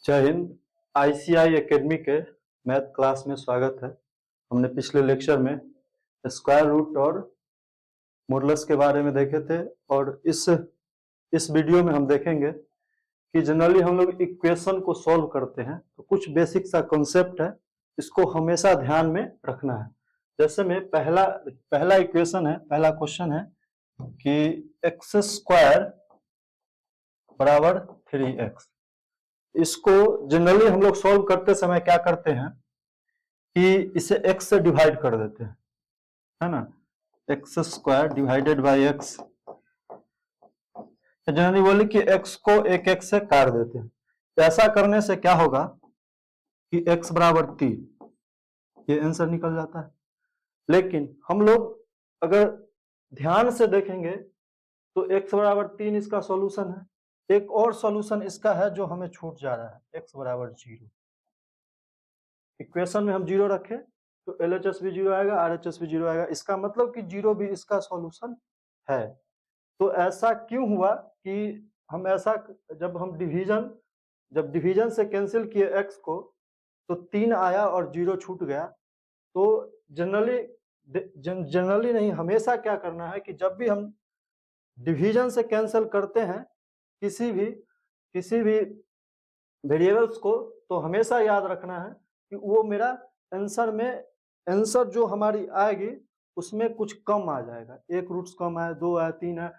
जय Hind. ICI academy के math class में स्वागत है। हमने पिछले लेक्चर में स्क्वायर रूट और मॉडुलस के बारे में देखे थे और इस वीडियो में हम देखेंगे कि जनरली हम लोग इक्वेशन को सॉल्व करते हैं तो कुछ बेसिक सा कॉन्सेप्ट है, इसको हमेशा ध्यान में रखना है। जैसे में पहला इक्वेशन है, पहला क्वेश्चन है कि एक्स स्क्वायर बराबर 3x। इसको जनरली हम लोग सॉल्व करते समय क्या करते हैं कि इसे x से डिवाइड कर देते हैं, है ना। X square divided by x, generally बोले कि x को एक x से काट देते हैं। ऐसा करने से क्या होगा कि x बराबर 3, ये आंसर निकल जाता है। लेकिन हम लोग अगर ध्यान से देखेंगे तो x बराबर 3 इसका सॉल्यूशन है। एक और सॉल्यूशन इसका है जो हमें छूट जा रहा है, x बराबर 0। इक्वेशन में हम 0 रखें तो LHS भी 0 आएगा, RHS भी 0 आएगा। इसका मतलब कि 0 भी इसका सॉल्यूशन है। तो ऐसा क्यों हुआ कि हम ऐसा, जब डिवीजन से कैंसिल किए x को तो 3 आया और 0 छूट गया। तो जनरली नहीं, हमेशा क्या करना है कि जब भी हम डिवीजन से कैंसिल करते हैं किसी भी वेरिएबल्स को, तो हमेशा याद रखना है कि वो मेरा आंसर जो हमारी आएगी उसमें कुछ कम आ जाएगा। एक रूट्स कम आए, 2 आए, 3 आए,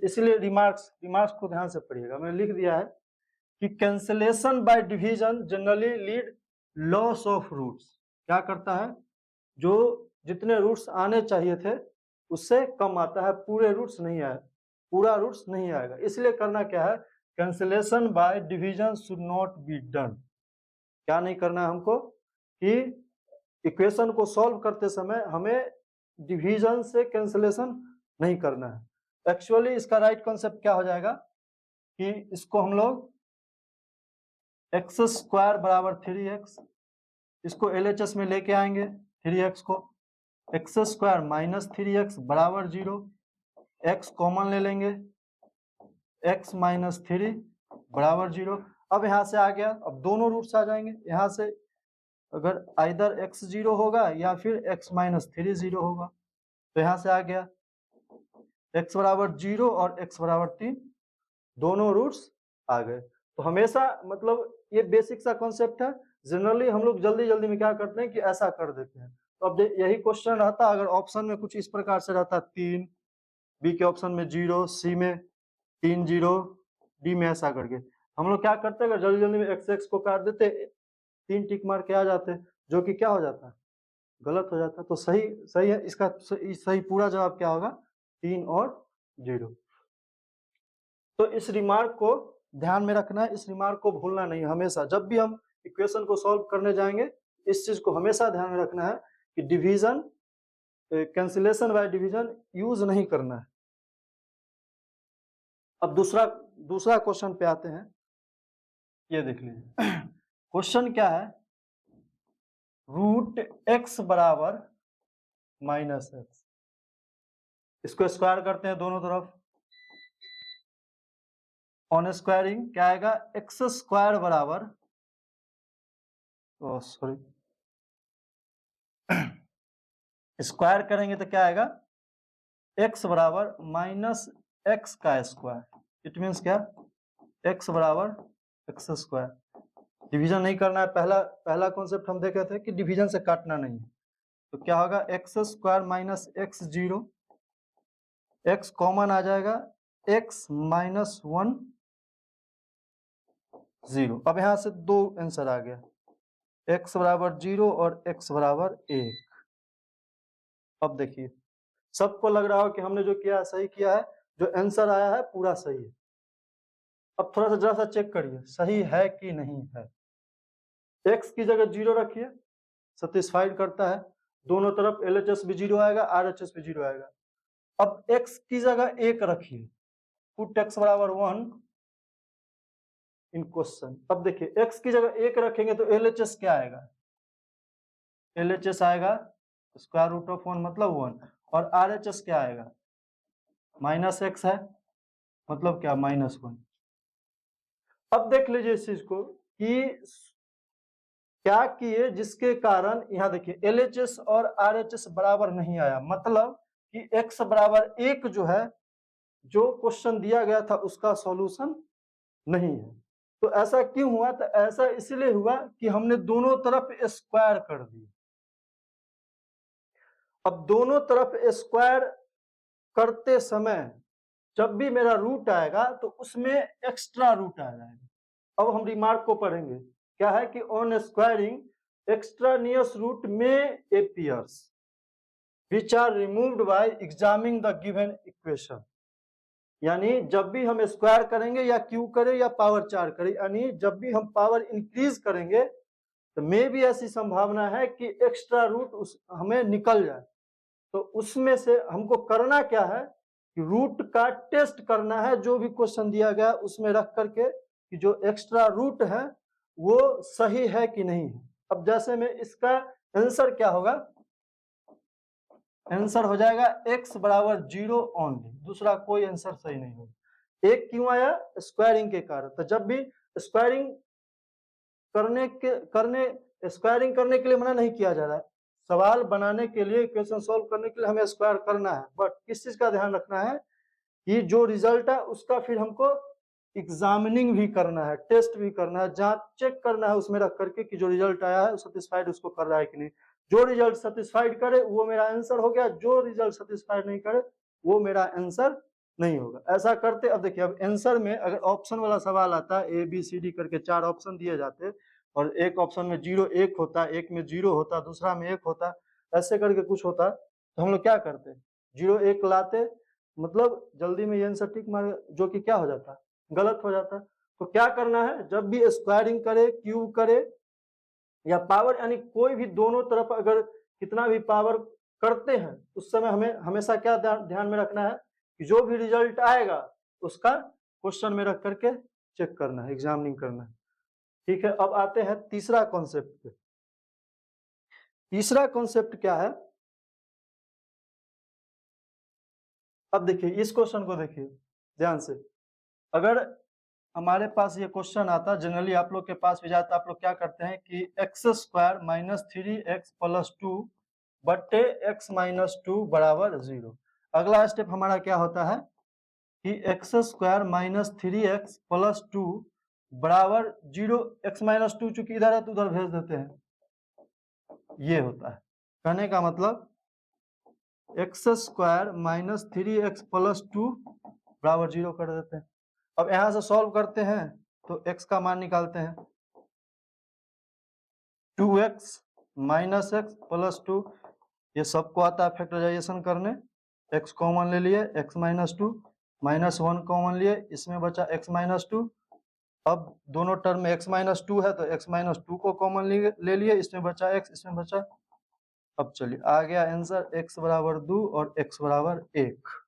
इसलिए रिमार्क्स को ध्यान से पढ़िएगा। मैंने लिख दिया है कि cancellation by division generally lead loss of roots. क्या करता है, जो जितने रूट्स आने चाहिए थे उससे कम आता है, पूरा रूट्स नहीं आएगा। इसलिए करना क्या है, cancellation by division should not be done. क्या नहीं करना है हमको कि इक्वेशन को सॉल्व करते समय हमें डिवीजन से कैंसिलेशन नहीं करना है। एक्चुअली इसका राइट कॉन्सेप्ट क्या हो जाएगा कि इसको हम लोग एक्स स्क्वायर बराबर 3x, इसको LHS में लेके आएंगे 3x को, एक्स स्क्वायर माइनस 3x बराबर 0, x कॉमन ले लेंगे, x माइनस 3 बराबर 0। अब यहाँ से आ गया, अब दोनों रूट्स आ जाएंगे। यहाँ से अगर आइदर x 0 होगा या फिर x माइनस 3 0 होगा, तो यहाँ से आ गया x बराबर 0 और x बराबर 3, दोनों रूट्स आ गए। तो हमेशा, मतलब ये बेसिक सा कॉन्सेप्ट है। जनरली हम लोग जल्दी में क्या करते हैं कि ऐसा कर देते हैं। तो अब यही क्वेश्चन रहता, अगर ऑप्शन में कुछ इस प्रकार से रहता 3, बी के ऑप्शन में 0, सी में 3 0, डी में ऐसा करके हम लोग क्या करते हैं, अगर जल्दी में x को काट देते, 3 टिक मार के आ जाते, जो कि क्या हो जाता है, गलत हो जाता है। तो सही है, इसका सही पूरा जवाब क्या होगा, 3 और 0। तो इस रिमार्क को ध्यान में रखना है, इस रिमार्क को भूलना नहीं। हमेशा जब भी हम इक्वेशन को सॉल्व करने जाएंगे इस चीज को हमेशा ध्यान में रखना है कि division, cancellation by division use नहीं करना है। अब दूसरा क्वेश्चन पे आते हैं। ये देख लीजिए क्वेश्चन क्या है, रूट x बराबर माइनस एक्स। इसको स्क्वायर करते हैं दोनों तरफ। ऑन स्क्वायरिंग क्या आएगा, एक्स स्क्वायर बराबर, स्क्वायर करेंगे तो क्या आएगा, x बराबर माइनस एक्स का स्क्वायर। इट मीन्स क्या, x बराबर एक्स स्क्वायर। डिवीजन नहीं करना है। पहला कॉन्सेप्ट हम देखे थे कि डिवीजन से काटना नहीं है। तो क्या होगा, x square minus x 0, x common आ जाएगा, x माइनस 1 0। अब यहाँ से 2 आंसर आ गया, x बराबर 0 और x बराबर 1। अब देखिए, सबको लग रहा हो कि हमने जो किया है सही किया है, जो आंसर आया है पूरा सही है। अब थोड़ा सा जरा सा चेक करिए सही है कि नहीं है। x की जगह 0 रखिए, सेटिस्फाइड करता है। दोनों तरफ LHS भी 0 आएगा, RHS भी 0 आएगा। अब x की जगह 1 रखिए, पुट x बराबर 1 इन क्वेश्चन। अब देखिए x की जगह 1 रखेंगे तो LHS क्या आएगा, LHS आएगा स्क्वायर रूट ऑफ 1 मतलब 1, और RHS क्या आएगा, माइनस एक्स है मतलब क्या, माइनस 1। अब देख लीजिए इस चीज को कि क्या किए जिसके कारण यहाँ देखिए LHS और RHS बराबर नहीं आया, मतलब कि x बराबर 1 जो है, जो क्वेश्चन दिया गया था उसका सॉल्यूशन नहीं है। तो ऐसा क्यों हुआ? तो ऐसा इसलिए हुआ कि हमने दोनों तरफ स्क्वायर कर दी। अब दोनों तरफ स्क्वायर करते समय जब भी मेरा रूट आएगा तो उसमें एक्स्ट्रा रूट आ जाएगा। अब हम रिमार्क को पढ़ेंगे, क्या है कि ऑन स्क्वायरिंग एक्स्ट्रानियस रूट में appears which are removed by examining the given equation। यानी जब भी हम स्क्वायर करेंगे या क्यू करें या पावर 4 करें, यानी जब भी हम पावर इंक्रीज करेंगे तो मे भी ऐसी संभावना है कि एक्स्ट्रा रूट हमें निकल जाए। तो उसमें से हमको करना क्या है कि रूट का टेस्ट करना है, जो भी क्वेश्चन दिया गया उसमें रख करके कि जो एक्स्ट्रा रूट है वो सही है कि नहीं है। अब जैसे में इसका आंसर क्या होगा, आंसर हो जाएगा x बराबर 0 ओनली, दूसरा कोई आंसर सही नहीं होगा। एक क्यों आया? स्क्वायरिंग के कारण। तो जब भी स्क्वायरिंग करने के लिए मना नहीं किया जा रहा है, सवाल बनाने के लिए, इक्वेशन सॉल्व करने के लिए हमें स्क्वायर करना है, बट किस चीज का ध्यान रखना है कि जो रिजल्ट है उसका फिर हमको एग्जामिनिंग भी करना है, टेस्ट भी करना है, जांच चेक करना है उसमें रख करके कि जो रिजल्ट आया है सेटिस्फाइड उसको कर रहा है कि नहीं। जो रिजल्ट सेटिस्फाइड करे वो मेरा आंसर हो गया, जो रिजल्ट सेटिस्फाइड नहीं करे वो मेरा आंसर नहीं होगा। ऐसा करते, अब देखिए अब आंसर में अगर ऑप्शन वाला सवाल आता है ABCD करके 4 ऑप्शन दिए जाते और एक ऑप्शन में 0 1 होता, एक में 0 होता, दूसरा में 1 होता, ऐसे करके कुछ होता, तो हम लोग क्या करते 0 1 लाते, मतलब जल्दी में ये आंसर टिक मार, जो कि क्या हो जाता, गलत हो जाता। तो क्या करना है, जब भी स्क्वायरिंग करे, क्यूब करे या पावर, यानी कोई भी दोनों तरफ अगर कितना भी पावर करते हैं उस समय हमें हमेशा क्या ध्यान में रखना है कि जो भी रिजल्ट आएगा उसका क्वेश्चन में रख करके चेक करना है, एग्जामिनिंग करना है। ठीक है, अब आते हैं तीसरा कॉन्सेप्ट पे। तीसरा कॉन्सेप्ट क्या है, अब देखिए इस क्वेश्चन को देखिए ध्यान से। अगर हमारे पास ये क्वेश्चन आता, जनरली आप लोग के पास भी जाता, आप लोग क्या करते हैं कि x² माइनस 3x प्लस 2 बट्टे x माइनस 2 बराबर 0। अगला स्टेप हमारा क्या होता है कि x² माइनस 3x प्लस 2 बराबर 0। x माइनस 2 चूंकि इधर है तो उधर भेज देते हैं, ये होता है। कहने का मतलब x² माइनस 3x प्लस 2 बराबर 0 कर देते हैं। अब यहां से सॉल्व करते हैं तो x का मान निकालते हैं, 2x माइनस x प्लस 2, ये सबको आता है फैक्टराइजेशन करने। x कॉमन ले लिए, x माइनस 2 माइनस 1 कॉमन लिए, इसमें बचा x माइनस 2। अब दोनों टर्म में x माइनस 2 है तो x माइनस 2 को कॉमन ले लिए, इसमें बचा x, इसमें बचा। अब चलिए आ गया आंसर, x बराबर 2 और x बराबर 1।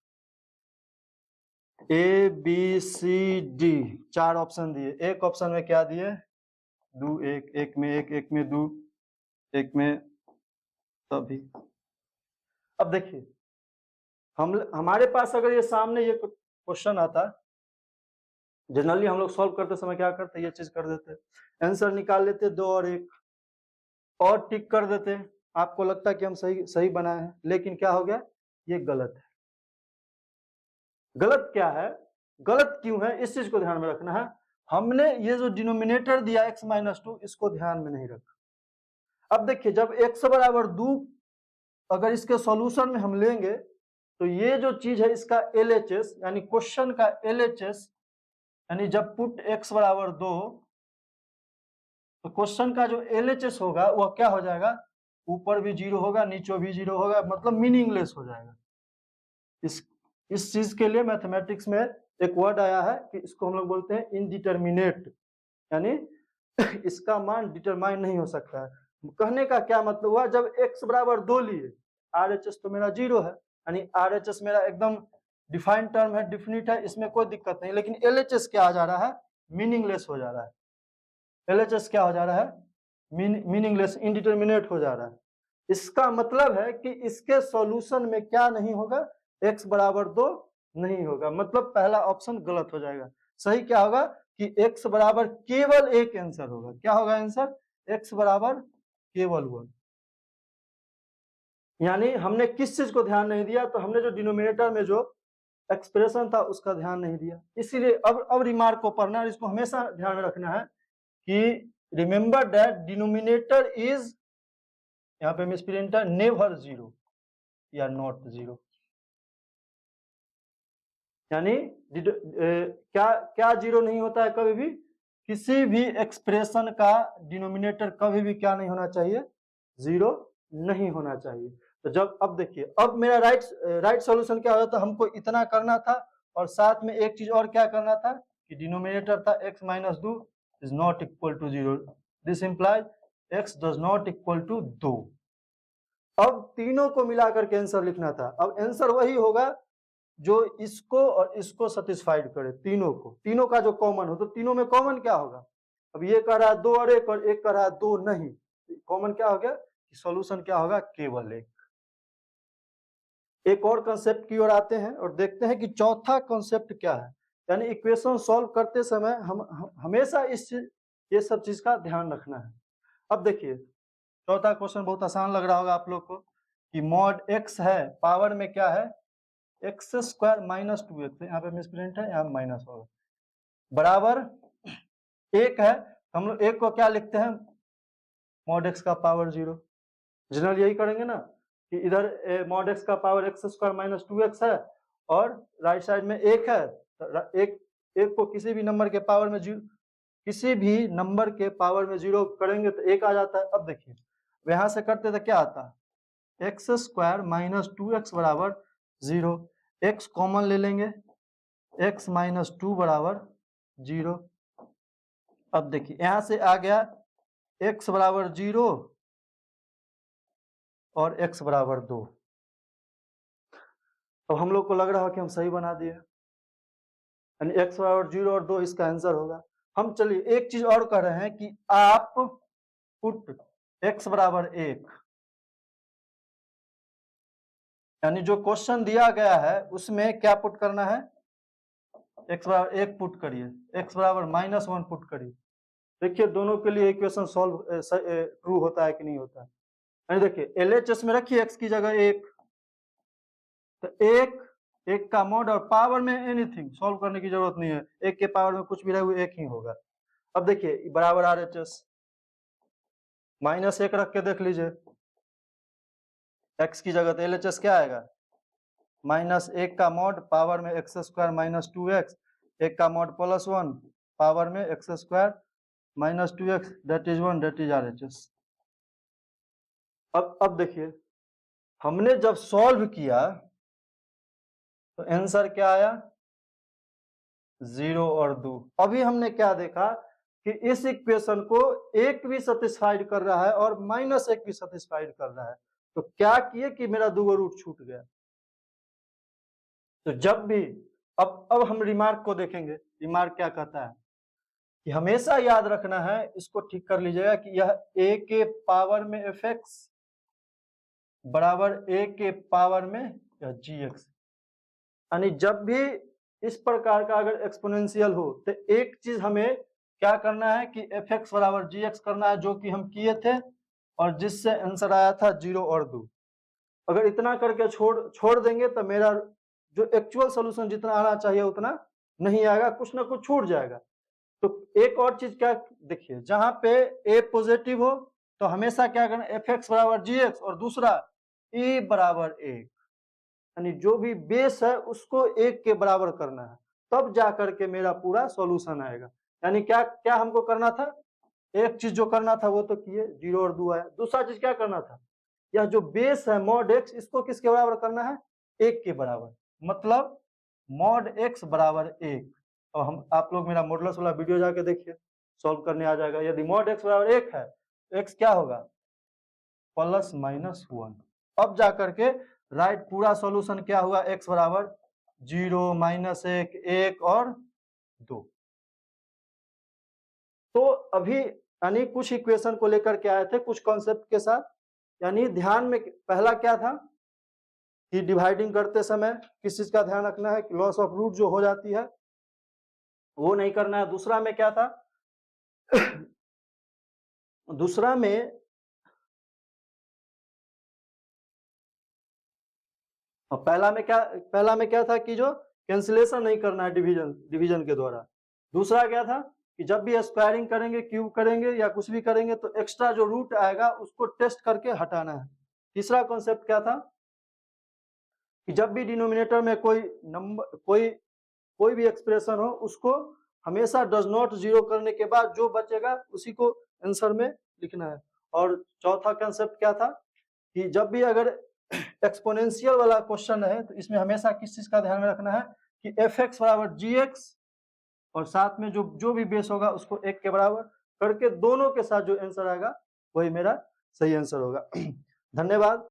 ABCD 4 ऑप्शन दिए, एक ऑप्शन में क्या दिए 2 1, एक में 1, एक में 2, एक में तभी। अब देखिए हमारे पास अगर ये सामने ये क्वेश्चन आता, जनरली हम लोग सॉल्व करते समय क्या करते, ये चीज कर देते, आंसर निकाल लेते 2 और 1 और टिक कर देते, आपको लगता है कि हम सही बनाए हैं, लेकिन क्या हो गया, ये गलत है। गलत क्या है, गलत क्यों है, इस चीज को ध्यान में रखना है। हमने ये जो डिनोमिनेटर दिया x माइनस 2, इसको ध्यान में नहीं रखा। अब देखिए जब x बराबर 2 अगर इसके सॉल्यूशन में हम लेंगे तो ये जो चीज है इसका LHS, यानी क्वेश्चन का LHS, यानी जब पुट x बराबर 2 तो क्वेश्चन का जो LHS होगा वह क्या हो जाएगा, ऊपर भी 0 होगा, नीचे भी 0 होगा, मतलब मीनिंगलेस हो जाएगा। इस चीज के लिए मैथमेटिक्स में एक वर्ड आया है कि इसको हम लोग बोलते हैं इनडिटर्मिनेट, यानी इसका मान डिटरमाइन नहीं हो सकता है। कहने का क्या मतलब हुआ, जब x बराबर 2 लिए, RHS तो मेरा 0 है, यानी RHS मेरा एकदम डिफाइंड टर्म है, डिफिनिट है, इसमें कोई दिक्कत नहीं, लेकिन LHS क्या आ जा रहा है, मीनिंगलेस हो जा रहा है। LHS क्या हो जा रहा है, मीनिंगलेस, इनडिटर्मिनेट हो जा रहा है। इसका मतलब है कि इसके सॉल्यूशन में क्या नहीं होगा, x बराबर 2 नहीं होगा, मतलब पहला ऑप्शन गलत हो जाएगा। सही क्या होगा, कि x बराबर केवल एक आंसर होगा। क्या होगा आंसर? x बराबर केवल 1। यानी हमने किस चीज को ध्यान नहीं दिया, तो हमने जो डिनोमिनेटर में जो एक्सप्रेशन था उसका ध्यान नहीं दिया। इसीलिए अब रिमार्क को पढ़ना और इसको हमेशा ध्यान में रखना है कि रिमेंबर दैट डिनोमिनेटर इज, यहाँ पे मिसप्रिंट है, नेवर जीरो या नॉट जीरो। यानी क्या जीरो नहीं होता है कभी भी? किसी भी एक्सप्रेशन का डिनोमिनेटर कभी भी क्या नहीं होना चाहिए? जीरो नहीं होना चाहिए। तो जब अब देखिए, अब मेरा राइट सॉल्यूशन क्या होता? हमको इतना करना था और साथ में एक चीज और क्या करना था कि डिनोमिनेटर था x minus 2 is not equal to 0। This implies x does not equal to 2। अब तीनों को मिलाकर के आंसर लिखना था। अब आंसर वही होगा जो इसको और इसको सेटिस्फाइड करे, तीनों को, तीनों का जो कॉमन हो। तो तीनों में कॉमन क्या होगा? अब ये कह रहा है 2 और 1 और एक कह रहा है 2 नहीं, कॉमन क्या हो गया? सॉल्यूशन क्या होगा? केवल एक और कंसेप्ट की ओर आते हैं और देखते हैं कि चौथा कंसेप्ट क्या है। यानी इक्वेशन सॉल्व करते समय हम हमेशा ये सब चीज का ध्यान रखना है। अब देखिए, चौथा क्वेश्चन बहुत आसान लग रहा होगा आप लोग को कि मॉड x है, पावर में क्या है? एक्स स्क्वायर माइनस 2x, यहाँ पे मिसप्रिंट है, यहाँ माइनस होगा, बराबर 1 है। हम लोग 1 को क्या लिखते हैं? मॉड x का पावर 0। जनरल यही करेंगे ना कि इधर मॉड x का power x square minus 2x है और राइट साइड में 1 है, तो एक को किसी भी नंबर के पावर में जीरो करेंगे तो 1 आ जाता है। अब देखिए, यहां से करते तो क्या आता है? एक्स स्क्वायर माइनस 2x बराबर 0। x कॉमन ले लेंगे, x माइनस 2 बराबर 0। अब देखिए यहां से आ गया x बराबर 0 और x बराबर 2। अब हम लोग को लग रहा है कि हम सही बना दिए, यानी x बराबर 0 और 2 इसका आंसर होगा। हम चलिए एक चीज और कह रहे हैं कि आप पुट x बराबर 1, यानी जो क्वेश्चन दिया गया है उसमें क्या पुट करना है? x बराबर 1 पुट करिए, x बराबर माइनस 1 पुट करिए। देखिए दोनों के लिए इक्वेशन सॉल्व ट्रू होता है कि नहीं होता है। यानी देखिए LHS में रखिए x की जगह 1, तो 1 का मॉड और पावर में एनीथिंग सॉल्व करने की जरूरत नहीं है, 1 के पावर में कुछ भी रहे वो 1 ही होगा। अब देखिए बराबर RHS माइनस 1 रख के देख लीजिए, x की जगह तो LHS क्या आएगा? माइनस 1 का मॉड पावर में एक्स स्क्वायर माइनस 2x, 1 का मॉड प्लस 1 पावर में x square minus 2x, that is 1, that is RHS। अब देखिए हमने जब सॉल्व किया तो आंसर क्या आया? 0 और 2। अभी हमने क्या देखा कि इस इक्वेशन को 1 भी सेटिस्फाइड कर रहा है और माइनस 1 भी सेटिस्फाइड कर रहा है। तो क्या किए कि मेरा 2 रूट छूट गया। तो जब भी अब हम रिमार्क को देखेंगे, रिमार्क क्या कहता है कि हमेशा याद रखना है, इसको ठीक कर लीजिएगा कि यह a के पावर में fx बराबर a के पावर में gx। यानी जब भी इस प्रकार का अगर एक्सपोनेंशियल हो तो एक चीज हमें क्या करना है कि fx बराबर gx करना है, जो कि हम किए थे और जिससे आंसर आया था 0 और 2। अगर इतना करके छोड़ देंगे तो मेरा जो एक्चुअल सॉल्यूशन जितना आना चाहिए उतना नहीं आएगा, कुछ ना कुछ छूट जाएगा। तो एक और चीज क्या देखिए, जहां पे a पॉजिटिव हो तो हमेशा क्या करना, fx बराबर gx, और दूसरा a बराबर 1, यानी जो भी बेस है उसको 1 के बराबर करना है, तब जा करके मेरा पूरा सॉल्यूशन आएगा। यानी क्या क्या हमको करना था? एक चीज जो करना था वो तो किए, 0 और 2 आया। दूसरा चीज क्या करना था, यह जो बेस है मॉड x, इसको किसके बराबर करना है? 1 के बराबर, मतलब मॉड x बराबर 1। और हम आप लोग मेरा मॉडुलस वाला वीडियो जाके देखिए, सॉल्व करने आ जाएगा। यदि मॉड x बराबर 1 है तो x क्या होगा? Plus minus 1। अब जा करके राइट पूरा सॉल्यूशन क्या हुआ? x बराबर 0, माइनस 1, 1 और 2। तो अभी यानी कुछ इक्वेशन को लेकर के आए थे, कुछ कॉन्सेप्ट के साथ। यानी ध्यान में पहला क्या था कि डिवाइडिंग करते समय किस चीज का ध्यान रखना है कि लॉस ऑफ रूट जो हो जाती है वो नहीं करना है। दूसरा में क्या था दूसरा में पहला में क्या था कि जो कैंसिलेशन नहीं करना है डिवीजन के द्वारा। दूसरा क्या था कि जब भी स्क्वायरिंग करेंगे, क्यूब करेंगे या कुछ भी करेंगे तो एक्स्ट्रा जो रूट आएगा उसको टेस्ट करके हटाना है। तीसरा कॉन्सेप्ट क्या था कि जब भी डिनोमिनेटर में कोई नंबर कोई भी एक्सप्रेशन हो उसको हमेशा डज नॉट जीरो करने के बाद जो बचेगा उसी को आंसर में लिखना है। और चौथा कंसेप्ट क्या था कि जब भी अगर एक्सपोनेंशियल वाला क्वेश्चन है तो इसमें हमेशा किस चीज का ध्यान में रखना है कि fx बराबर gx और साथ में जो भी बेस होगा उसको 1 के बराबर करके दोनों के साथ जो आंसर आएगा वही मेरा सही आंसर होगा। धन्यवाद।